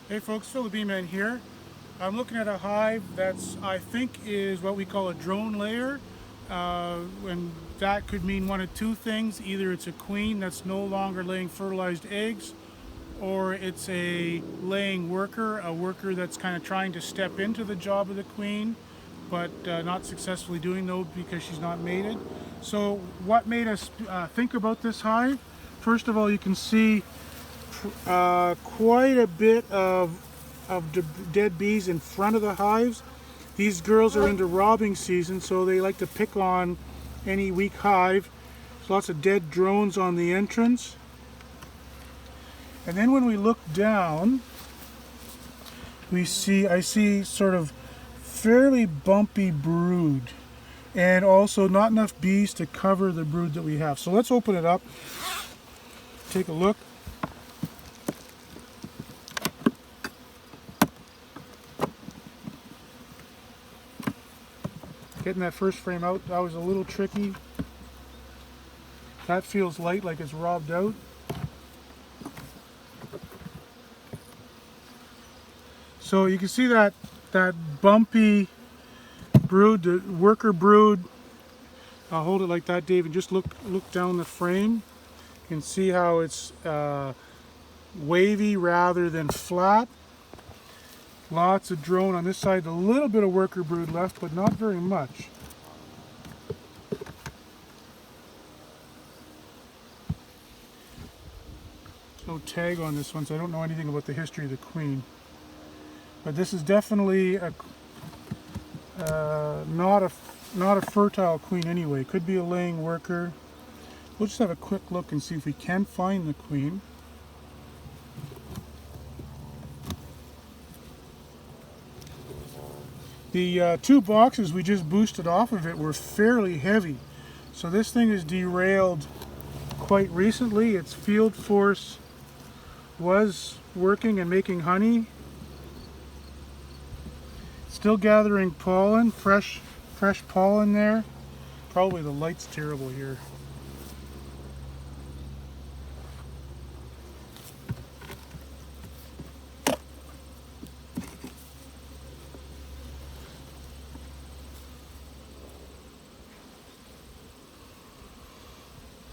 Hey folks, Phil the Bee-Man here. I'm looking at a hive that's, I think, is what we call a drone layer. And that could mean one of two things. Either it's a queen that's no longer laying fertilized eggs, or it's a laying worker, a worker that's kind of trying to step into the job of the queen, but not successfully doing so because she's not mated. So what made us think about this hive? First of all, you can see quite a bit of dead bees in front of the hives. These girls are into robbing season, so they like to pick on any weak hive. There's lots of dead drones on the entrance. And then when we look down, I see sort of fairly bumpy brood, and also not enough bees to cover the brood that we have. So let's open it up, take a look. Getting that first frame out, that was a little tricky. That feels light, like it's robbed out. So you can see that bumpy brood, the worker brood. I'll hold it like that, Dave, and just look down the frame. You can see how it's wavy rather than flat. Lots of drone on this side, a little bit of worker brood left, but not very much. There's no tag on this one, so I don't know anything about the history of the queen. But this is definitely not a fertile queen anyway. Could be a laying worker. We'll just have a quick look and see if we can find the queen. The two boxes we just boosted off of it were fairly heavy. So this thing is derailed quite recently. Its field force was working and making honey. Still gathering pollen, fresh pollen there. Probably the light's terrible here.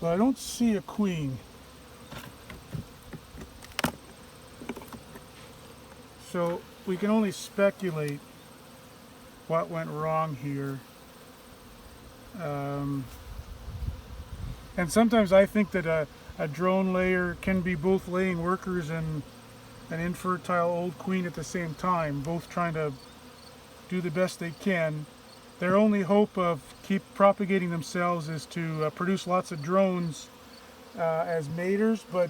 But I don't see a queen. So we can only speculate what went wrong here. And sometimes I think that a drone layer can be both laying workers and an infertile old queen at the same time, both trying to do the best they can. Their only hope of keep propagating themselves is to produce lots of drones as maters, but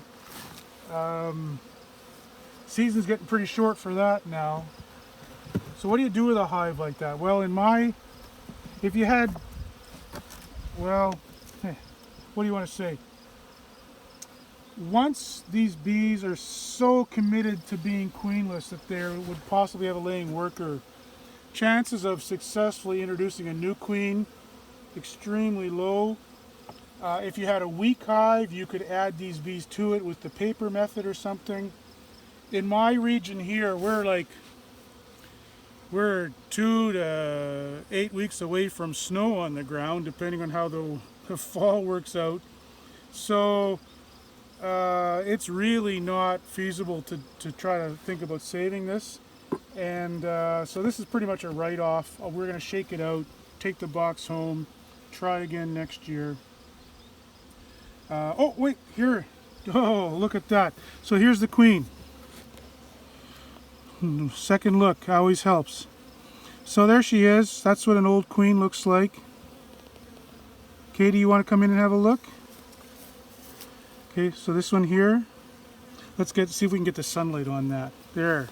season's getting pretty short for that now. So what do you do with a hive like that? Well, if you had, well, what do you want to say? Once these bees are so committed to being queenless that they would possibly have a laying worker, chances of successfully introducing a new queen extremely low. If you had a weak hive, you could add these bees to it with the paper method or something. In my region here, we're 2 to 8 weeks away from snow on the ground, depending on how the fall works out. So it's really not feasible to try to think about saving this. And so this is pretty much a write-off. We're going to shake it out, take the box home, try again next year. Oh, wait, here. Oh, look at that. So here's the queen. Second look always helps. So there she is. That's what an old queen looks like. Katie, you want to come in and have a look? Okay, so this one here. Let's see if we can get the sunlight on that. There.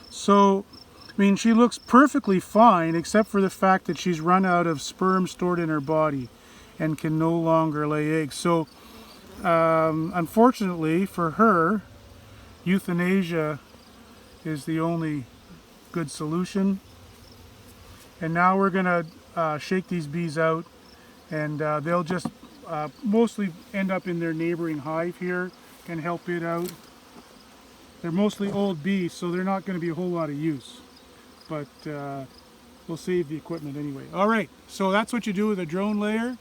So, I mean, she looks perfectly fine except for the fact that she's run out of sperm stored in her body and can no longer lay eggs. So, unfortunately for her, euthanasia is the only good solution. And now we're going to shake these bees out and they'll just mostly end up in their neighboring hive here, can help it out. They're mostly old bees, so they're not going to be a whole lot of use, but we'll save the equipment anyway. All right, so that's what you do with a drone layer.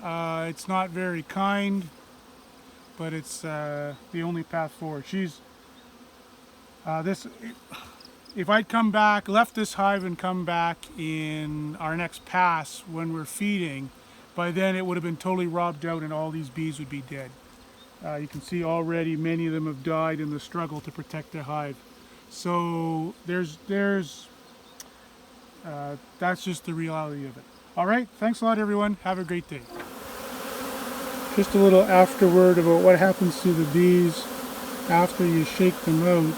It's not very kind, but it's the only path forward. If I'd come back, left this hive and come back in our next pass when we're feeding, by then it would have been totally robbed out and all these bees would be dead. You can see already many of them have died in the struggle to protect their hive. So that's just the reality of it. All right, thanks a lot everyone. Have a great day. Just a little afterword about what happens to the bees after you shake them out.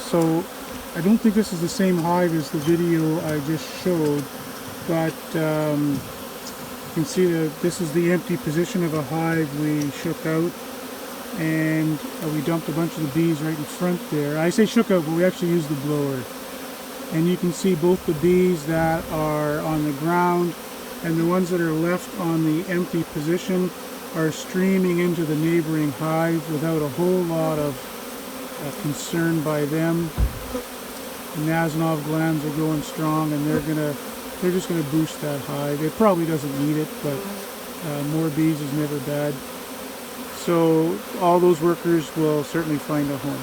So I don't think this is the same hive as the video I just showed, but you can see that this is the empty position of a hive we shook out, and we dumped a bunch of the bees right in front there. I say shook out, but we actually used the blower. And you can see both the bees that are on the ground and the ones that are left on the empty position are streaming into the neighboring hive without a whole lot of concern by them. The Nasanov glands are going strong, and they're just gonna boost that hive. It probably doesn't need it, but more bees is never bad. So all those workers will certainly find a home.